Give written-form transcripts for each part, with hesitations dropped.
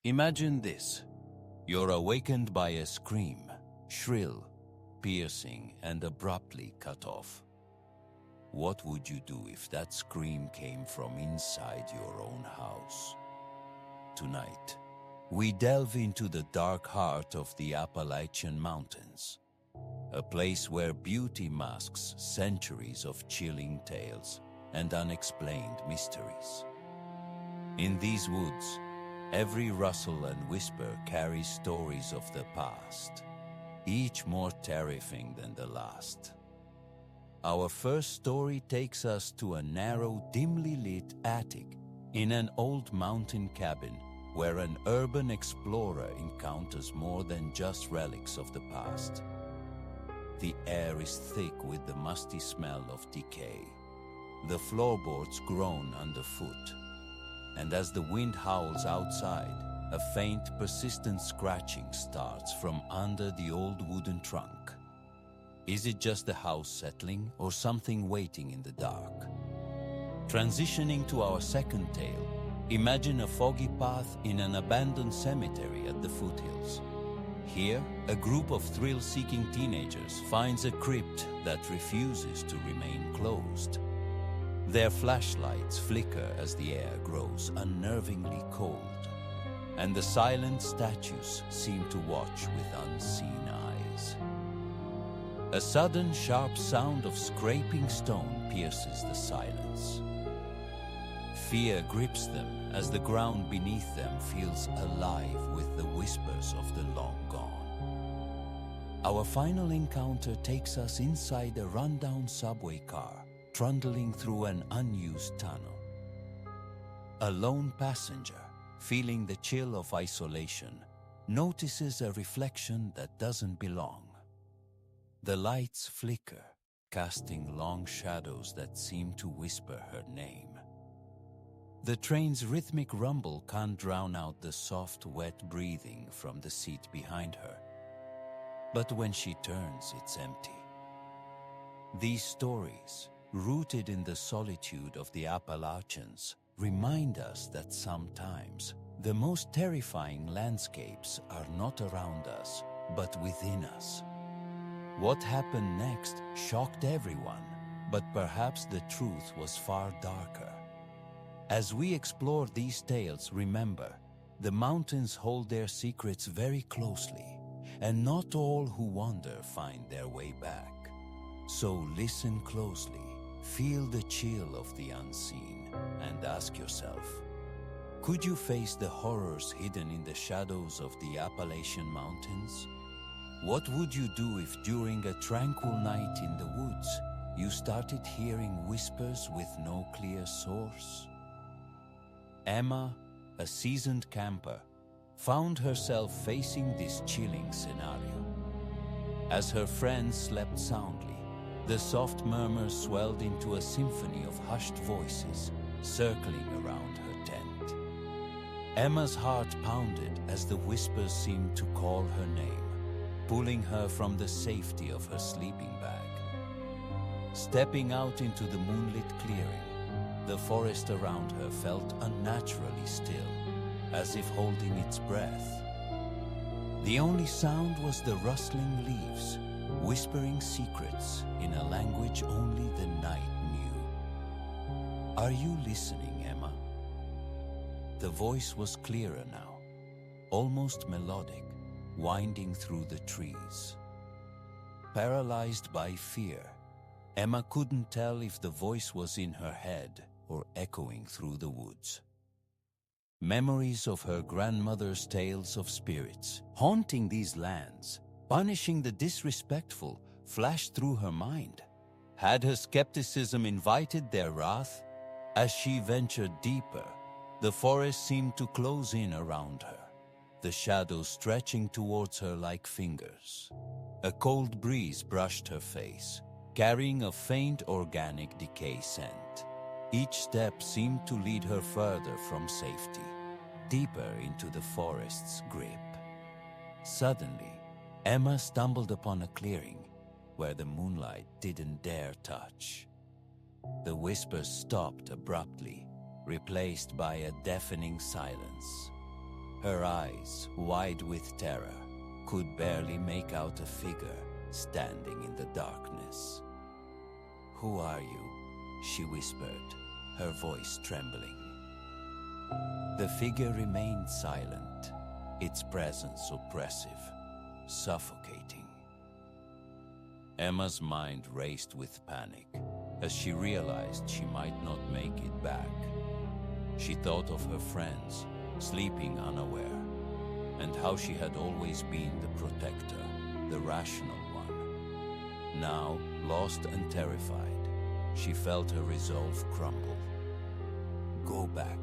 Imagine this. You're awakened by a scream, shrill, piercing, and abruptly cut off. What would you do if that scream came from inside your own house? Tonight, we delve into the dark heart of the Appalachian Mountains, a place where beauty masks centuries of chilling tales and unexplained mysteries. In these woods, every rustle and whisper carries stories of the past, each more terrifying than the last. Our first story takes us to a narrow, dimly lit attic in an old mountain cabin where an urban explorer encounters more than just relics of the past. The air is thick with the musty smell of decay. The floorboards groan underfoot, and as the wind howls outside, a faint, persistent scratching starts from under the old wooden trunk. Is it just the house settling or something waiting in the dark? Transitioning to our second tale, imagine a foggy path in an abandoned cemetery at the foothills. Here, a group of thrill-seeking teenagers finds a crypt that refuses to remain closed. Their flashlights flicker as the air grows unnervingly cold, and the silent statues seem to watch with unseen eyes. A sudden, sharp sound of scraping stone pierces the silence. Fear grips them as the ground beneath them feels alive with the whispers of the long gone. Our final encounter takes us inside a rundown subway car, trundling through an unused tunnel. A lone passenger, feeling the chill of isolation, notices a reflection that doesn't belong. The lights flicker, casting long shadows that seem to whisper her name. The train's rhythmic rumble can't drown out the soft, wet breathing from the seat behind her. But when she turns, it's empty. These stories, rooted in the solitude of the Appalachians, remind us that sometimes the most terrifying landscapes are not around us, but within us. What happened next shocked everyone, but perhaps the truth was far darker. As we explore these tales, remember, the mountains hold their secrets very closely, and not all who wander find their way back. So listen closely, feel the chill of the unseen, and ask yourself, could you face the horrors hidden in the shadows of the Appalachian Mountains? What would you do if during a tranquil night in the woods, you started hearing whispers with no clear source? Emma, a seasoned camper, found herself facing this chilling scenario. As her friends slept soundly, the soft murmurs swelled into a symphony of hushed voices circling around her tent. Emma's heart pounded as the whispers seemed to call her name, pulling her from the safety of her sleeping bag. Stepping out into the moonlit clearing, the forest around her felt unnaturally still, as if holding its breath. The only sound was the rustling leaves, whispering secrets in a language only the night knew. Are you listening, Emma? The voice was clearer now, almost melodic, winding through the trees. Paralyzed by fear, Emma couldn't tell if the voice was in her head or echoing through the woods. Memories of her grandmother's tales of spirits haunting these lands, punishing the disrespectful, flashed through her mind. Had her skepticism invited their wrath? As she ventured deeper, the forest seemed to close in around her, the shadows stretching towards her like fingers. A cold breeze brushed her face, carrying a faint organic decay scent. Each step seemed to lead her further from safety, deeper into the forest's grip. Suddenly, Emma stumbled upon a clearing where the moonlight didn't dare touch. The whispers stopped abruptly, replaced by a deafening silence. Her eyes, wide with terror, could barely make out a figure standing in the darkness. "Who are you?" she whispered, her voice trembling. The figure remained silent, its presence oppressive, suffocating. Emma's mind raced with panic as she realized she might not make it back. She thought of her friends, sleeping unaware, and how she had always been the protector, the rational one. Now, lost and terrified, she felt her resolve crumble. "Go back,"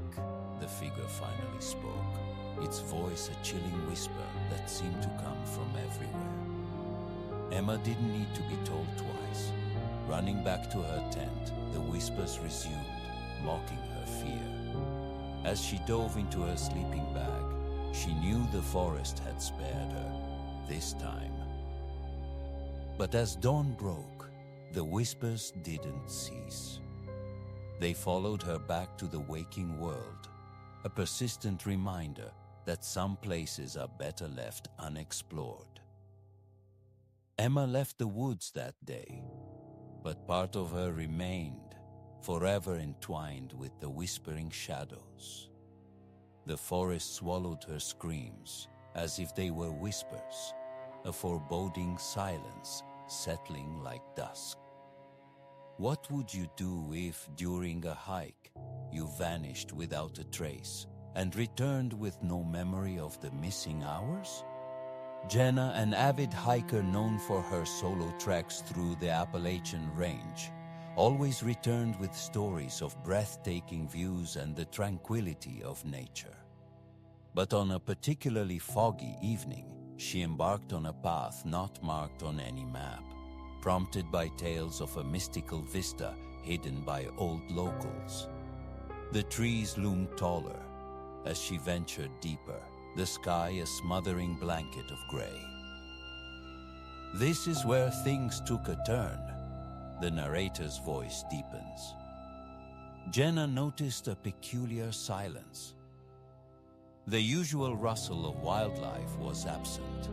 the figure finally spoke, its voice a chilling whisper that seemed to come from everywhere. Emma didn't need to be told twice. Running back to her tent, the whispers resumed, mocking her fear. As she dove into her sleeping bag, she knew the forest had spared her, this time. But as dawn broke, the whispers didn't cease. They followed her back to the waking world, a persistent reminder that some places are better left unexplored. Emma left the woods that day, but part of her remained, forever entwined with the whispering shadows. The forest swallowed her screams as if they were whispers, a foreboding silence settling like dusk. What would you do if, during a hike, you vanished without a trace and returned with no memory of the missing hours? Jenna, an avid hiker known for her solo treks through the Appalachian range, always returned with stories of breathtaking views and the tranquility of nature. But on a particularly foggy evening, she embarked on a path not marked on any map, prompted by tales of a mystical vista hidden by old locals. The trees loomed taller as she ventured deeper, the sky a smothering blanket of gray. This is where things took a turn, the narrator's voice deepens. Jenna noticed a peculiar silence. The usual rustle of wildlife was absent.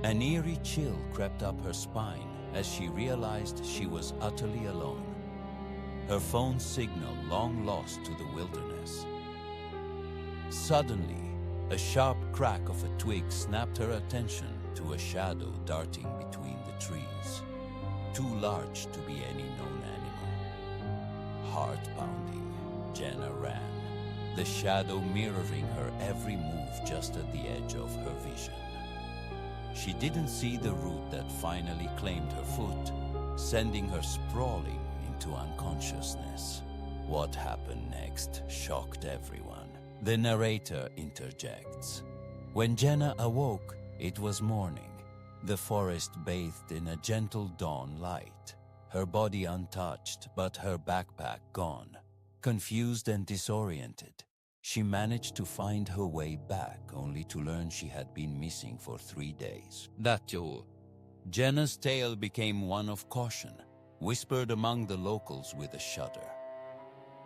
An eerie chill crept up her spine as she realized she was utterly alone, her phone's signal long lost to the wilderness. Suddenly, a sharp crack of a twig snapped her attention to a shadow darting between the trees, too large to be any known animal. Heart-pounding, Jenna ran, the shadow mirroring her every move just at the edge of her vision. She didn't see the root that finally claimed her foot, sending her sprawling into unconsciousness. What happened next shocked everyone. The narrator interjects. When Jenna awoke, it was morning. The forest bathed in a gentle dawn light, her body untouched but her backpack gone. Confused and disoriented, she managed to find her way back only to learn she had been missing for 3 days. That's all. Jenna's tale became one of caution, whispered among the locals with a shudder.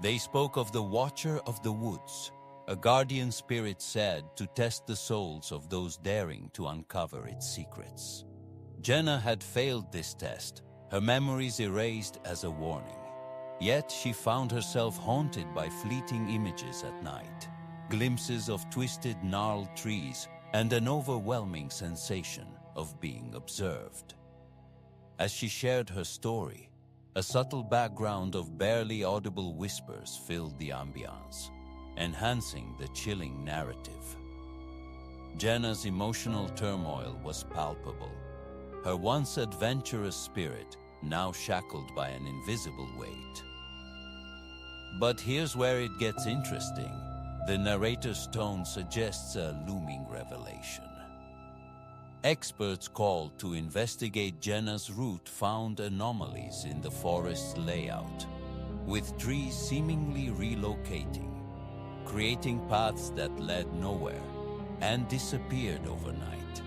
They spoke of the Watcher of the Woods, a guardian spirit said to test the souls of those daring to uncover its secrets. Jenna had failed this test, her memories erased as a warning. Yet she found herself haunted by fleeting images at night, glimpses of twisted, gnarled trees, and an overwhelming sensation of being observed. As she shared her story, a subtle background of barely audible whispers filled the ambiance, enhancing the chilling narrative. Jenna's emotional turmoil was palpable, her once adventurous spirit now shackled by an invisible weight. But here's where it gets interesting. The narrator's tone suggests a looming revelation. Experts called to investigate Jenna's route found anomalies in the forest's layout, with trees seemingly relocating, creating paths that led nowhere and disappeared overnight.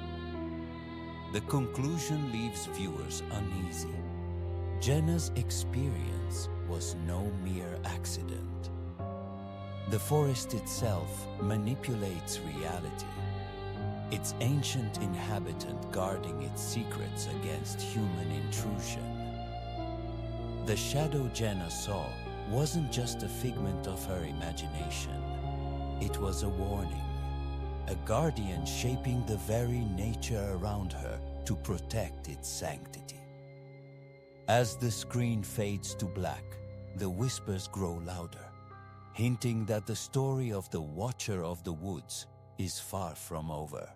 The conclusion leaves viewers uneasy. Jenna's experience was no mere accident. The forest itself manipulates reality, its ancient inhabitant guarding its secrets against human intrusion. The shadow Jenna saw wasn't just a figment of her imagination. It was a warning, a guardian shaping the very nature around her to protect its sanctity. As the screen fades to black, the whispers grow louder, hinting that the story of the Watcher of the Woods is far from over.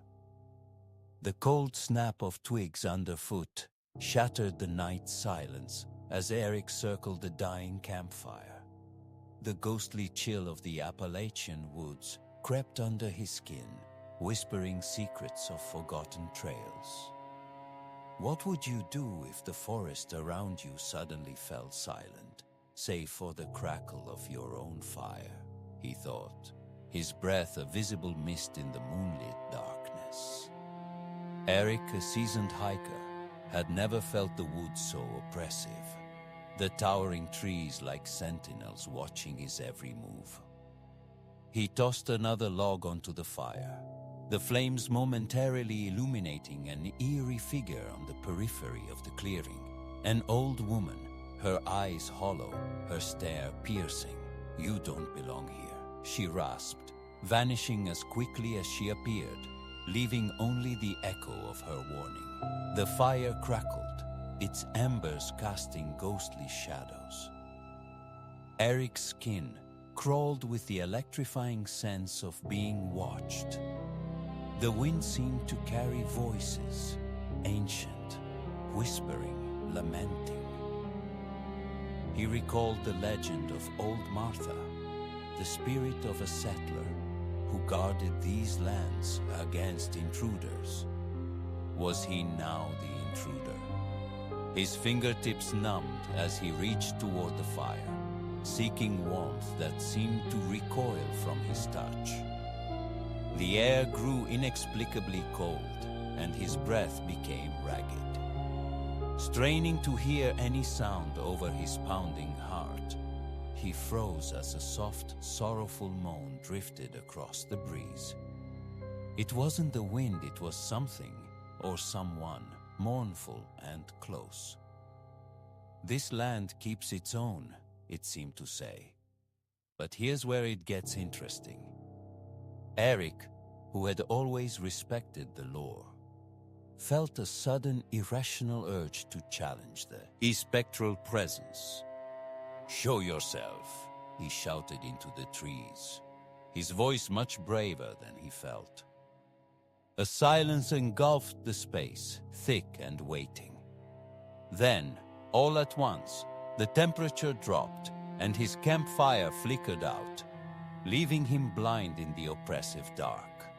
The cold snap of twigs underfoot shattered the night's silence as Eric circled the dying campfire. The ghostly chill of the Appalachian woods crept under his skin, whispering secrets of forgotten trails. What would you do if the forest around you suddenly fell silent, save for the crackle of your own fire? He thought, his breath a visible mist in the moonlit darkness. Eric, a seasoned hiker, had never felt the woods so oppressive, the towering trees like sentinels watching his every move. He tossed another log onto the fire, the flames momentarily illuminating an eerie figure on the periphery of the clearing. An old woman, her eyes hollow, her stare piercing. "You don't belong here," she rasped, vanishing as quickly as she appeared, leaving only the echo of her warning. The fire crackled, its embers casting ghostly shadows. Eric's skin crawled with the electrifying sense of being watched. The wind seemed to carry voices, ancient, whispering, lamenting. He recalled the legend of Old Martha, the spirit of a settler who guarded these lands against intruders. Was he now the intruder? His fingertips numbed as he reached toward the fire, seeking warmth that seemed to recoil from his touch. The air grew inexplicably cold, and his breath became ragged. Straining to hear any sound over his pounding heart, he froze as a soft, sorrowful moan drifted across the breeze. It wasn't the wind, it was something, or someone, mournful and close. This land keeps its own, it seemed to say. But here's where it gets interesting. Eric, who had always respected the law, felt a sudden irrational urge to challenge the spectral presence. "Show yourself," he shouted into the trees, his voice much braver than he felt. A silence engulfed the space, thick and waiting. Then, all at once, the temperature dropped and his campfire flickered out, leaving him blind in the oppressive dark.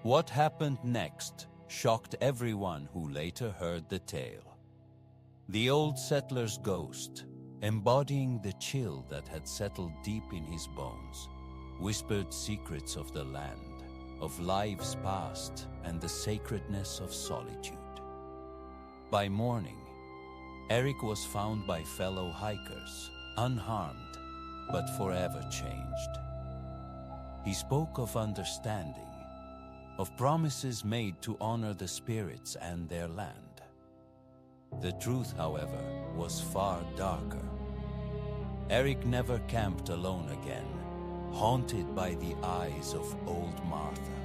What happened next shocked everyone who later heard the tale. The old settler's ghost, embodying the chill that had settled deep in his bones, whispered secrets of the land, of lives past, and the sacredness of solitude. By morning, Eric was found by fellow hikers, unharmed, but forever changed. He spoke of understanding, of promises made to honor the spirits and their land. The truth, however, was far darker. Eric never camped alone again, haunted by the eyes of old Martha.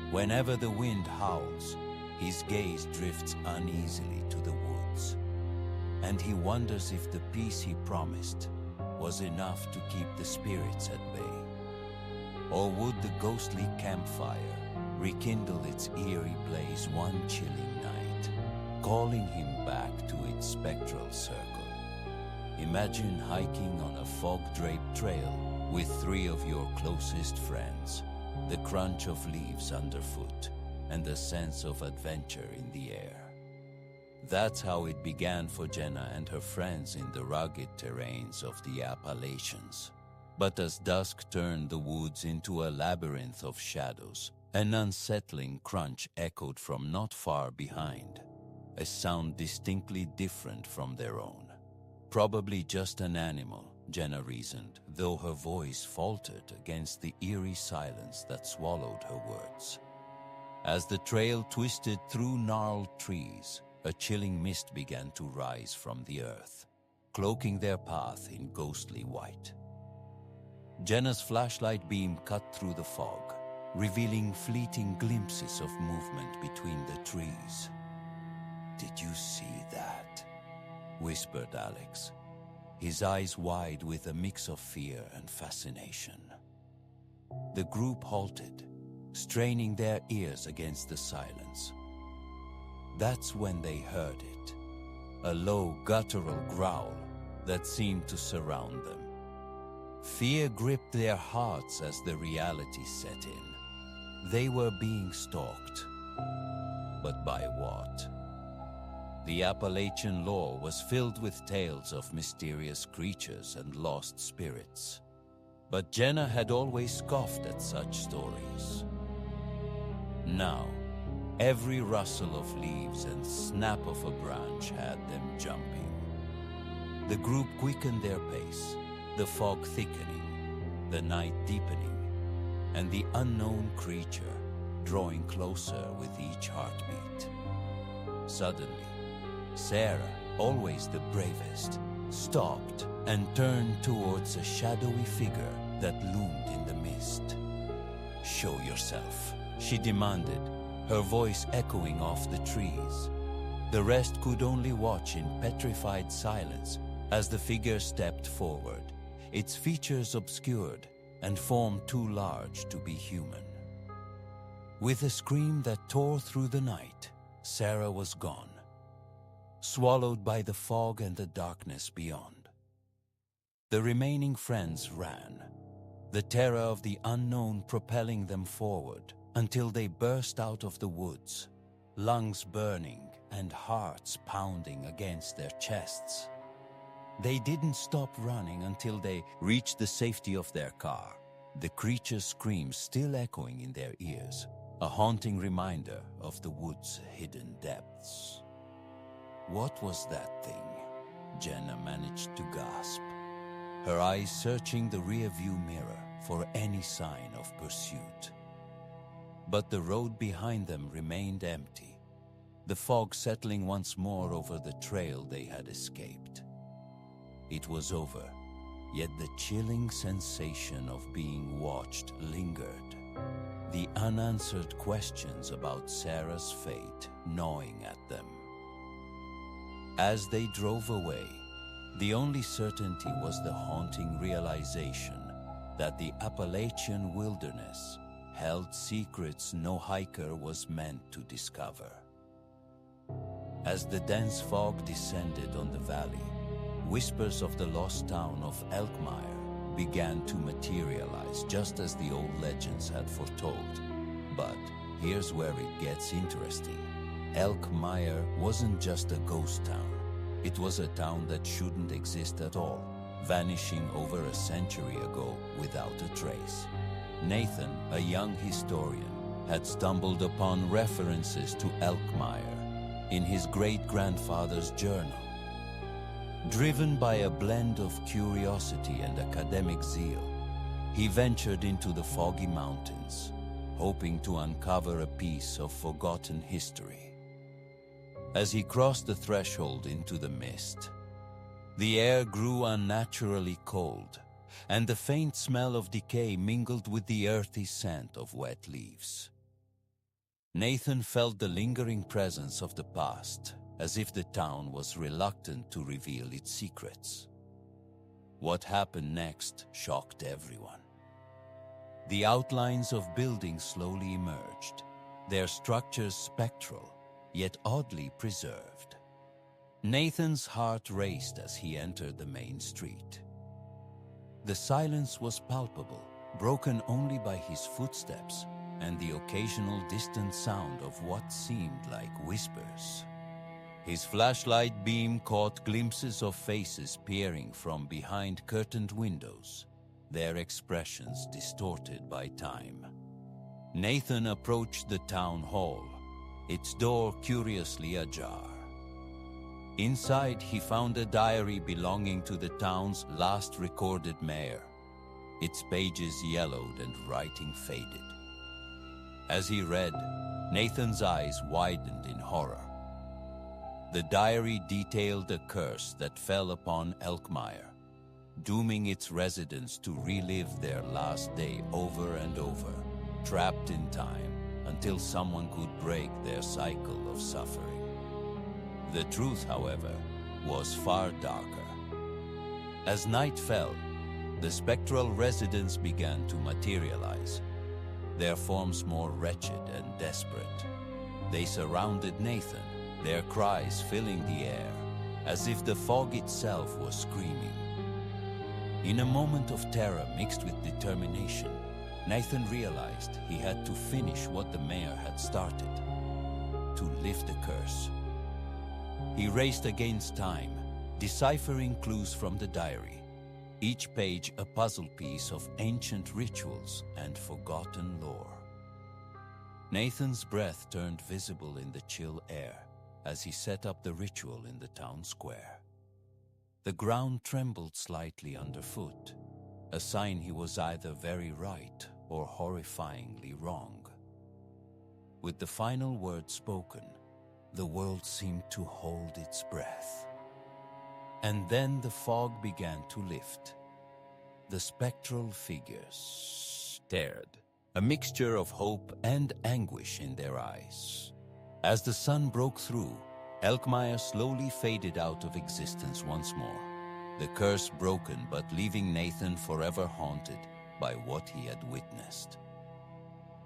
Whenever the wind howls, his gaze drifts uneasily to the woods, and he wonders if the peace he promised was enough to keep the spirits at bay. Or would the ghostly campfire rekindle its eerie blaze one chilling night, calling him back to its spectral circle? Imagine hiking on a fog-draped trail with 3 of your closest friends, the crunch of leaves underfoot, and the sense of adventure in the air. That's how it began for Jenna and her friends in the rugged terrains of the Appalachians. But as dusk turned the woods into a labyrinth of shadows, an unsettling crunch echoed from not far behind, a sound distinctly different from their own. Probably just an animal, Jenna reasoned, though her voice faltered against the eerie silence that swallowed her words. As the trail twisted through gnarled trees, a chilling mist began to rise from the earth, cloaking their path in ghostly white. Jenna's flashlight beam cut through the fog, revealing fleeting glimpses of movement between the trees. "Did you see that?" whispered Alex, his eyes wide with a mix of fear and fascination. The group halted, straining their ears against the silence. That's when they heard it, a low, guttural growl that seemed to surround them. Fear gripped their hearts as the reality set in. They were being stalked. But by what? The Appalachian lore was filled with tales of mysterious creatures and lost spirits. But Jenna had always scoffed at such stories. Now, every rustle of leaves and snap of a branch had them jumping. The group quickened their pace, the fog thickening, the night deepening, and the unknown creature drawing closer with each heartbeat. Suddenly, Sarah, always the bravest, stopped and turned towards a shadowy figure that loomed in the mist. "Show yourself," she demanded, her voice echoing off the trees. The rest could only watch in petrified silence as the figure stepped forward, its features obscured and form too large to be human. With a scream that tore through the night, Sarah was gone, swallowed by the fog and the darkness beyond. The remaining friends ran, the terror of the unknown propelling them forward until they burst out of the woods, lungs burning and hearts pounding against their chests. They didn't stop running until they reached the safety of their car, the creature's screams still echoing in their ears, a haunting reminder of the wood's hidden depths. What was that thing? Jenna managed to gasp, her eyes searching the rearview mirror for any sign of pursuit. But the road behind them remained empty, the fog settling once more over the trail they had escaped. It was over, yet the chilling sensation of being watched lingered, the unanswered questions about Sarah's fate gnawing at them. As they drove away, the only certainty was the haunting realization that the Appalachian wilderness held secrets no hiker was meant to discover. As the dense fog descended on the valley, whispers of the lost town of Elkmire began to materialize just as the old legends had foretold. But here's where it gets interesting. Elkmire wasn't just a ghost town. It was a town that shouldn't exist at all, vanishing over a century ago without a trace. Nathan, a young historian, had stumbled upon references to Elkmire in his great-grandfather's journal. Driven by a blend of curiosity and academic zeal, he ventured into the foggy mountains, hoping to uncover a piece of forgotten history. As he crossed the threshold into the mist, the air grew unnaturally cold, and the faint smell of decay mingled with the earthy scent of wet leaves. Nathan felt the lingering presence of the past, as if the town was reluctant to reveal its secrets. What happened next shocked everyone. The outlines of buildings slowly emerged, their structures spectral, yet oddly preserved. Nathan's heart raced as he entered the main street. The silence was palpable, broken only by his footsteps and the occasional distant sound of what seemed like whispers. His flashlight beam caught glimpses of faces peering from behind curtained windows, their expressions distorted by time. Nathan approached the town hall, its door curiously ajar. Inside, he found a diary belonging to the town's last recorded mayor, its pages yellowed and writing faded. As he read, Nathan's eyes widened in horror. The diary detailed a curse that fell upon Elkmire, dooming its residents to relive their last day over and over, trapped in time until someone could break their cycle of suffering. The truth, however, was far darker. As night fell, the spectral residents began to materialize, their forms more wretched and desperate. They surrounded Nathan, their cries filling the air, as if the fog itself was screaming. In a moment of terror mixed with determination, Nathan realized he had to finish what the mayor had started, to lift the curse. He raced against time, deciphering clues from the diary, each page a puzzle piece of ancient rituals and forgotten lore. Nathan's breath turned visible in the chill air as he set up the ritual in the town square. The ground trembled slightly underfoot, a sign he was either very right or horrifyingly wrong. With the final word spoken, the world seemed to hold its breath. And then the fog began to lift. The spectral figures stared, a mixture of hope and anguish in their eyes. As the sun broke through, Elkmire slowly faded out of existence once more, the curse broken but leaving Nathan forever haunted by what he had witnessed.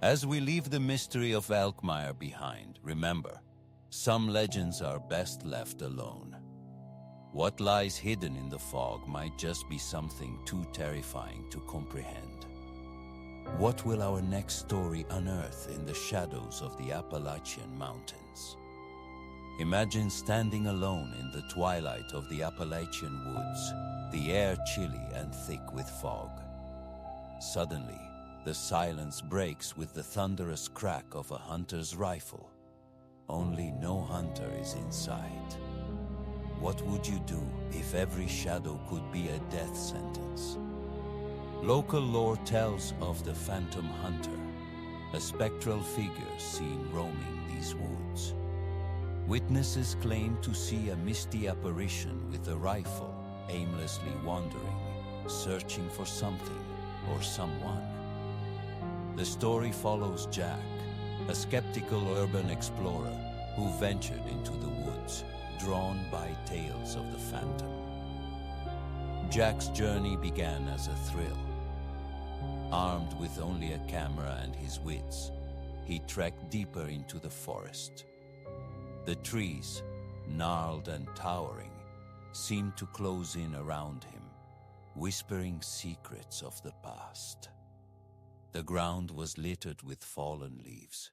As we leave the mystery of Elkmire behind, remember, some legends are best left alone. What lies hidden in the fog might just be something too terrifying to comprehend. What will our next story unearth in the shadows of the Appalachian Mountains? Imagine standing alone in the twilight of the Appalachian woods, the air chilly and thick with fog. Suddenly, the silence breaks with the thunderous crack of a hunter's rifle. Only no hunter is in sight. What would you do if every shadow could be a death sentence? Local lore tells of the Phantom Hunter, a spectral figure seen roaming these woods. Witnesses claim to see a misty apparition with a rifle, aimlessly wandering, searching for something or someone. The story follows Jack, a skeptical urban explorer who ventured into the woods, drawn by tales of the phantom. Jack's journey began as a thrill. Armed with only a camera and his wits, he trekked deeper into the forest. The trees, gnarled and towering, seemed to close in around him, whispering secrets of the past. The ground was littered with fallen leaves,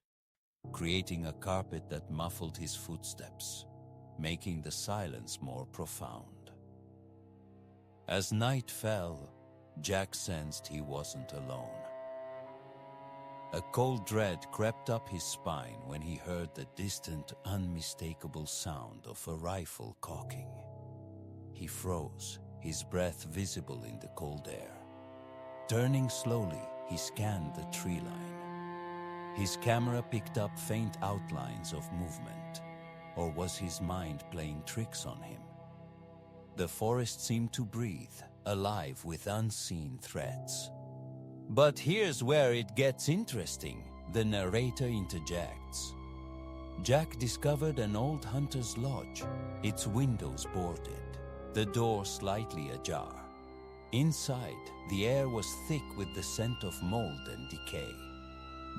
creating a carpet that muffled his footsteps, making the silence more profound. As night fell, Jack sensed he wasn't alone. A cold dread crept up his spine when he heard the distant, unmistakable sound of a rifle cocking. He froze, his breath visible in the cold air. Turning slowly, he scanned the tree line. His camera picked up faint outlines of movement, or was his mind playing tricks on him? The forest seemed to breathe, alive with unseen threats. But here's where it gets interesting, the narrator interjects. Jack discovered an old hunter's lodge, its windows boarded, the door slightly ajar. Inside, the air was thick with the scent of mold and decay.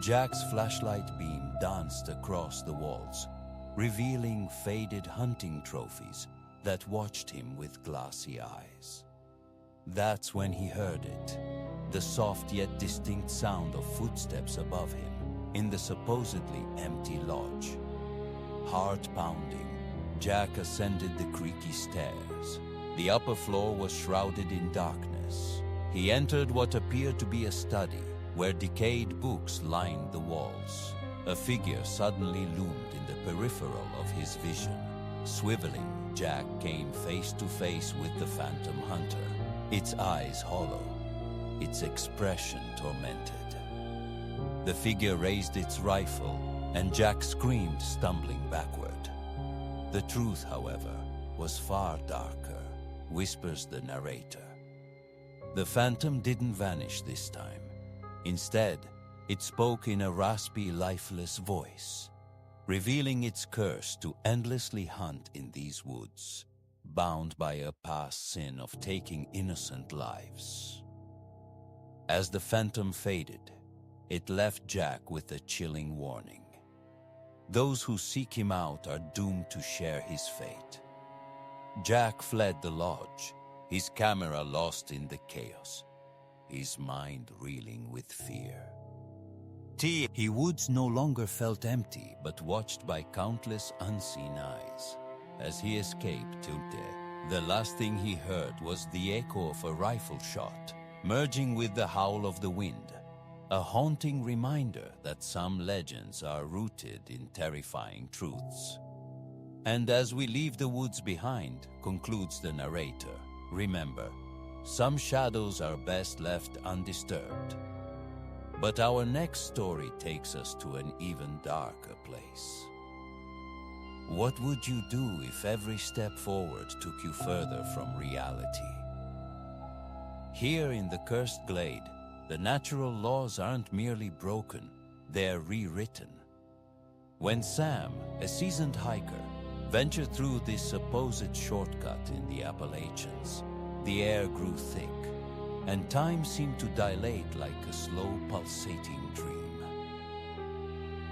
Jack's flashlight beam danced across the walls, revealing faded hunting trophies that watched him with glassy eyes. That's when he heard it, the soft yet distinct sound of footsteps above him in the supposedly empty lodge. Heart pounding, Jack ascended the creaky stairs. The upper floor was shrouded in darkness. He entered what appeared to be a study, where decayed books lined the walls. A figure suddenly loomed in the peripheral of his vision, Swiveling, Jack came face to face with the phantom hunter, its eyes hollow, its expression tormented. The figure raised its rifle, and Jack screamed, stumbling backward. The truth, however, was far darker, whispers the narrator. The phantom didn't vanish this time. Instead, it spoke in a raspy, lifeless voice, revealing its curse to endlessly hunt in these woods, bound by a past sin of taking innocent lives. As the phantom faded, it left Jack with a chilling warning. Those who seek him out are doomed to share his fate. Jack fled the lodge, his camera lost in the chaos, his mind reeling with fear. He woods no longer felt empty, but watched by countless unseen eyes. As he escaped Tunte, the last thing he heard was the echo of a rifle shot, merging with the howl of the wind, a haunting reminder that some legends are rooted in terrifying truths. And as we leave the woods behind, concludes the narrator, remember, some shadows are best left undisturbed. But our next story takes us to an even darker place. What would you do if every step forward took you further from reality? Here in the cursed glade, the natural laws aren't merely broken, they're rewritten. When Sam, a seasoned hiker, ventured through this supposed shortcut in the Appalachians, the air grew thick, and time seemed to dilate like a slow pulsating dream.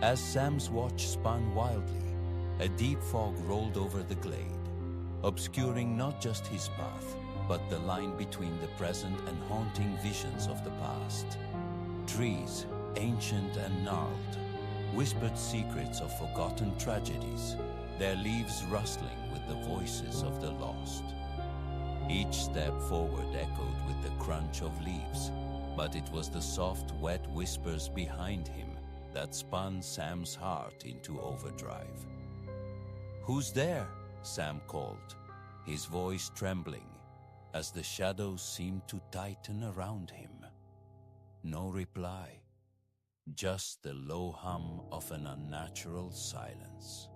As Sam's watch spun wildly, a deep fog rolled over the glade, obscuring not just his path, but the line between the present and haunting visions of the past. Trees, ancient and gnarled, whispered secrets of forgotten tragedies, their leaves rustling with the voices of the lost. Each step forward echoed with the crunch of leaves, but it was the soft, wet whispers behind him that spun Sam's heart into overdrive. "Who's there?" Sam called, his voice trembling as the shadows seemed to tighten around him. No reply, just the low hum of an unnatural silence.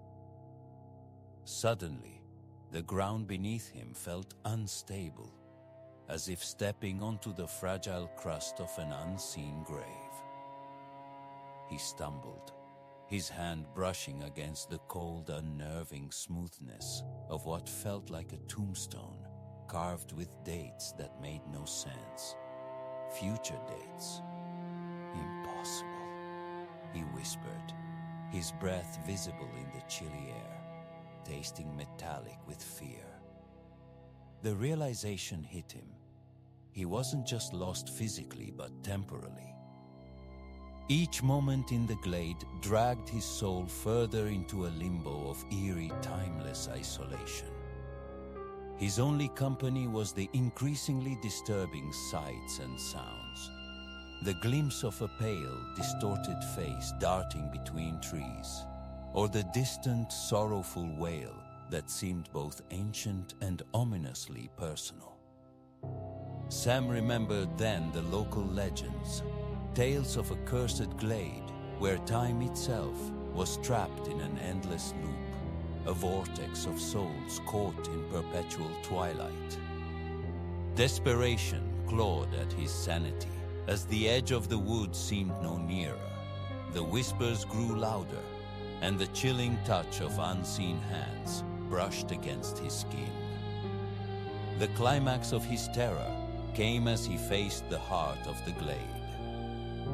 Suddenly, the ground beneath him felt unstable, as if stepping onto the fragile crust of an unseen grave. He stumbled, his hand brushing against the cold, unnerving smoothness of what felt like a tombstone carved with dates that made no sense. Future dates. Impossible, he whispered, his breath visible in the chilly air, tasting metallic with fear. The realization hit him. He wasn't just lost physically, but temporally. Each moment in the glade dragged his soul further into a limbo of eerie, timeless isolation. His only company was the increasingly disturbing sights and sounds. The glimpse of a pale, distorted face darting between trees, or the distant, sorrowful wail that seemed both ancient and ominously personal. Sam remembered then the local legends, tales of a cursed glade where time itself was trapped in an endless loop, a vortex of souls caught in perpetual twilight. Desperation clawed at his sanity as the edge of the woods seemed no nearer. The whispers grew louder, and the chilling touch of unseen hands brushed against his skin. The climax of his terror came as he faced the heart of the glade,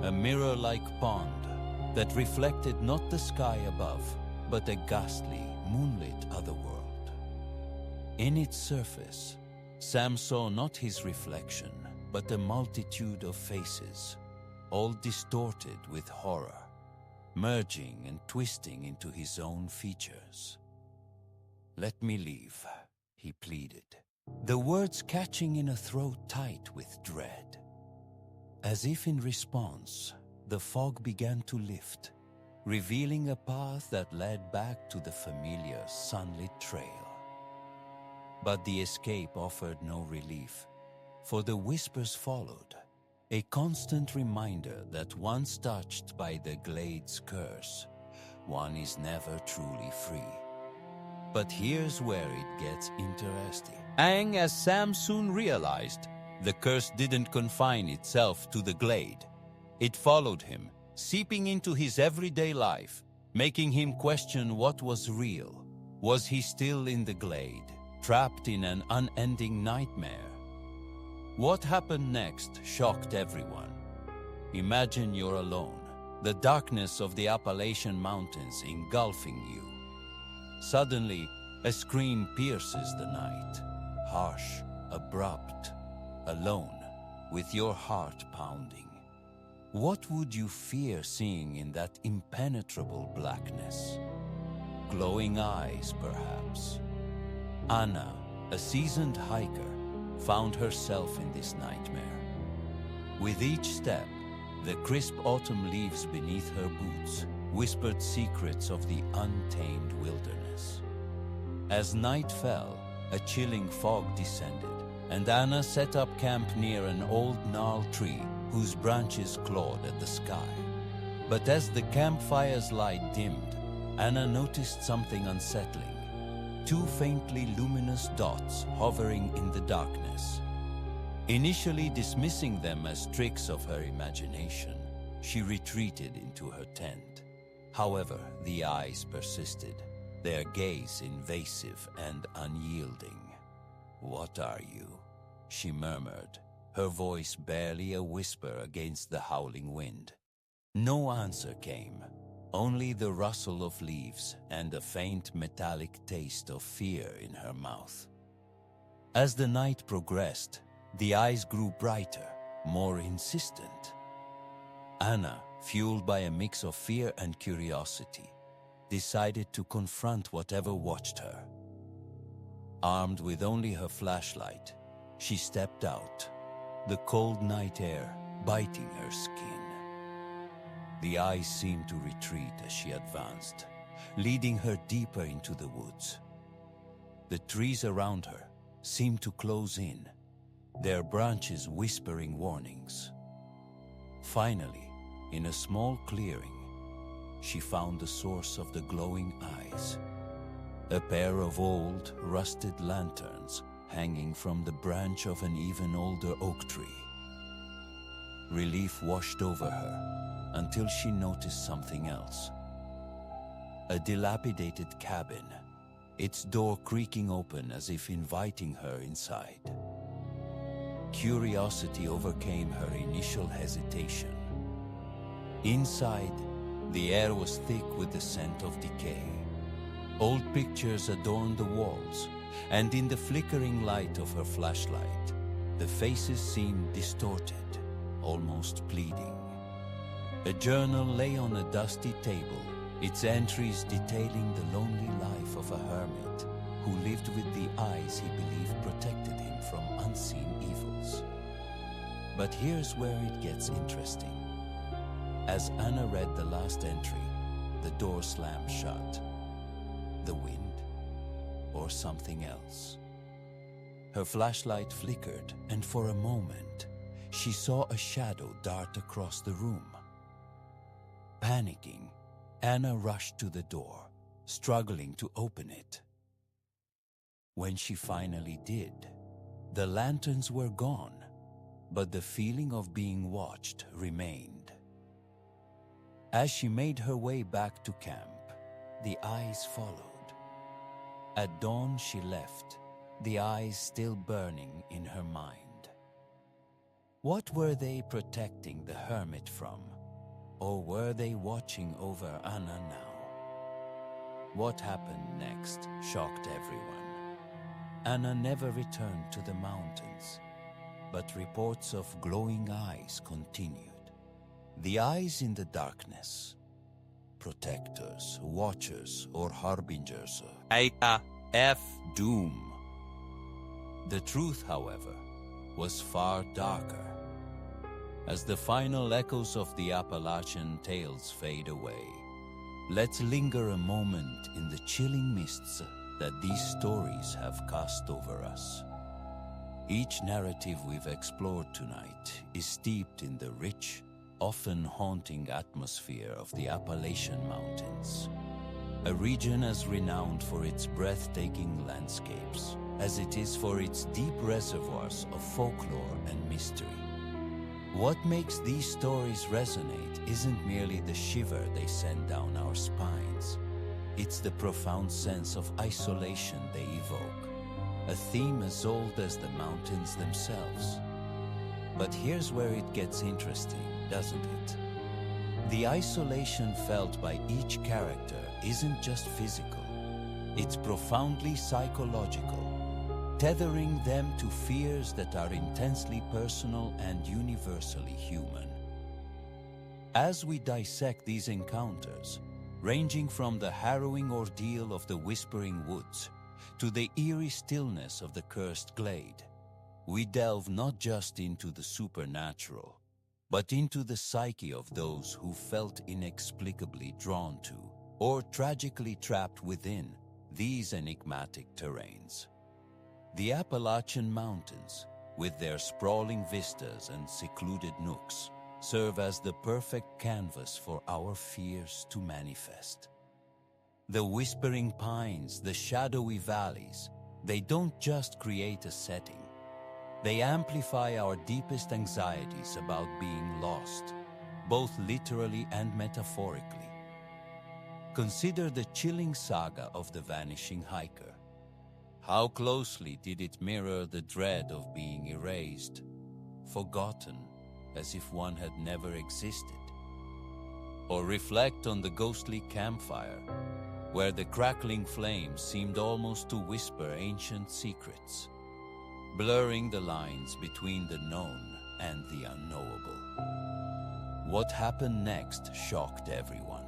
a mirror-like pond that reflected not the sky above, but a ghastly, moonlit otherworld. In its surface, Sam saw not his reflection, but a multitude of faces, all distorted with horror, merging and twisting into his own features. "Let me leave," he pleaded, the words catching in a throat tight with dread. As if in response, the fog began to lift, revealing a path that led back to the familiar sunlit trail. But the escape offered no relief, for the whispers followed, a constant reminder that once touched by the glade's curse, one is never truly free. But here's where it gets interesting. As Sam soon realized, the curse didn't confine itself to the glade. It followed him, seeping into his everyday life, making him question what was real. Was he still in the glade, trapped in an unending nightmare? What happened next shocked everyone. Imagine you're alone, the darkness of the Appalachian Mountains engulfing you. Suddenly, a scream pierces the night, harsh, abrupt, alone, with your heart pounding. What would you fear seeing in that impenetrable blackness? Glowing eyes, perhaps. Anna, a seasoned hiker, found herself in this nightmare. With each step, the crisp autumn leaves beneath her boots whispered secrets of the untamed wilderness. As night fell, a chilling fog descended, and Anna set up camp near an old gnarled tree whose branches clawed at the sky. But as the campfire's light dimmed, Anna noticed something unsettling. Two faintly luminous dots hovering in the darkness. Initially dismissing them as tricks of her imagination, she retreated into her tent. However, the eyes persisted, their gaze invasive and unyielding. "What are you?" she murmured, her voice barely a whisper against the howling wind. No answer came, only the rustle of leaves and a faint metallic taste of fear in her mouth. As the night progressed, the eyes grew brighter, more insistent. Anna, fueled by a mix of fear and curiosity, decided to confront whatever watched her. Armed with only her flashlight, she stepped out, the cold night air biting her skin. The eyes seemed to retreat as she advanced, leading her deeper into the woods. The trees around her seemed to close in, their branches whispering warnings. Finally, in a small clearing, she found the source of the glowing eyes. A pair of old, rusted lanterns hanging from the branch of an even older oak tree. Relief washed over her until she noticed something else. A dilapidated cabin, its door creaking open as if inviting her inside. Curiosity overcame her initial hesitation. Inside, the air was thick with the scent of decay. Old pictures adorned the walls, and in the flickering light of her flashlight, the faces seemed distorted, almost pleading. A journal lay on a dusty table, its entries detailing the lonely life of a hermit who lived with the eyes he believed protected him from unseen evils. But here's where it gets interesting. As Anna read the last entry, the door slammed shut. The wind, or something else? Her flashlight flickered, and for a moment, she saw a shadow dart across the room. Panicking, Anna rushed to the door, struggling to open it. When she finally did, the lanterns were gone, but the feeling of being watched remained. As she made her way back to camp, the eyes followed. At dawn she left, the eyes still burning in her mind. What were they protecting the hermit from? Or were they watching over Anna now? What happened next shocked everyone. Anna never returned to the mountains, but reports of glowing eyes continued. The eyes in the darkness, protectors, watchers, or harbingers of doom. The truth, however, was far darker. As the final echoes of the Appalachian tales fade away, let's linger a moment in the chilling mists that these stories have cast over us. Each narrative we've explored tonight is steeped in the rich, often haunting atmosphere of the Appalachian Mountains, a region as renowned for its breathtaking landscapes as it is for its deep reservoirs of folklore and mystery. What makes these stories resonate isn't merely the shiver they send down our spines. It's the profound sense of isolation they evoke, a theme as old as the mountains themselves. But here's where it gets interesting, doesn't it? The isolation felt by each character isn't just physical, it's profoundly psychological, tethering them to fears that are intensely personal and universally human. As we dissect these encounters, ranging from the harrowing ordeal of the Whispering Woods to the eerie stillness of the Cursed Glade, we delve not just into the supernatural, but into the psyche of those who felt inexplicably drawn to, or tragically trapped within, these enigmatic terrains. The Appalachian Mountains, with their sprawling vistas and secluded nooks, serve as the perfect canvas for our fears to manifest. The whispering pines, the shadowy valleys, they don't just create a setting. They amplify our deepest anxieties about being lost, both literally and metaphorically. Consider the chilling saga of the vanishing hiker. How closely did it mirror the dread of being erased, forgotten, as if one had never existed? Or reflect on the ghostly campfire, where the crackling flames seemed almost to whisper ancient secrets, blurring the lines between the known and the unknowable. What happened next shocked everyone.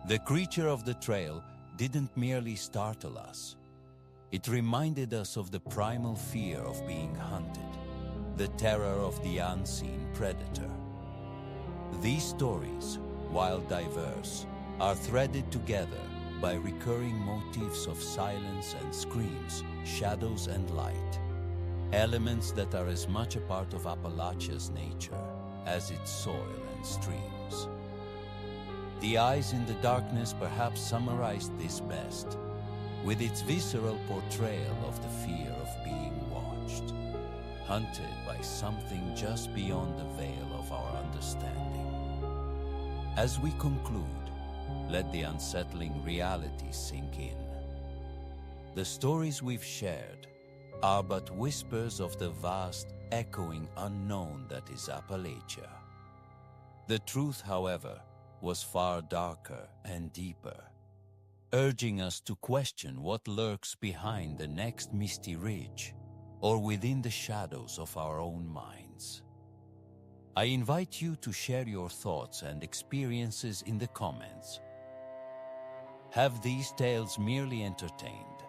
The creature of the trail didn't merely startle us. It reminded us of the primal fear of being hunted, the terror of the unseen predator. These stories, while diverse, are threaded together by recurring motifs of silence and screams, shadows and light, elements that are as much a part of Appalachia's nature as its soil and streams. The Eyes in the Darkness perhaps summarized this best, with its visceral portrayal of the fear of being watched, hunted by something just beyond the veil of our understanding. As we conclude, let the unsettling reality sink in. The stories we've shared are but whispers of the vast, echoing unknown that is Appalachia. The truth, however, was far darker and deeper, urging us to question what lurks behind the next misty ridge or within the shadows of our own minds. I invite you to share your thoughts and experiences in the comments. Have these tales merely entertained,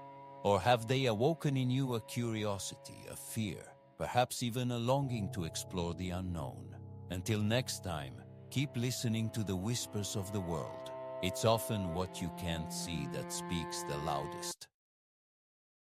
or have they awoken in you a curiosity, a fear, perhaps even a longing to explore the unknown? Until next time, keep listening to the whispers of the world. It's often what you can't see that speaks the loudest.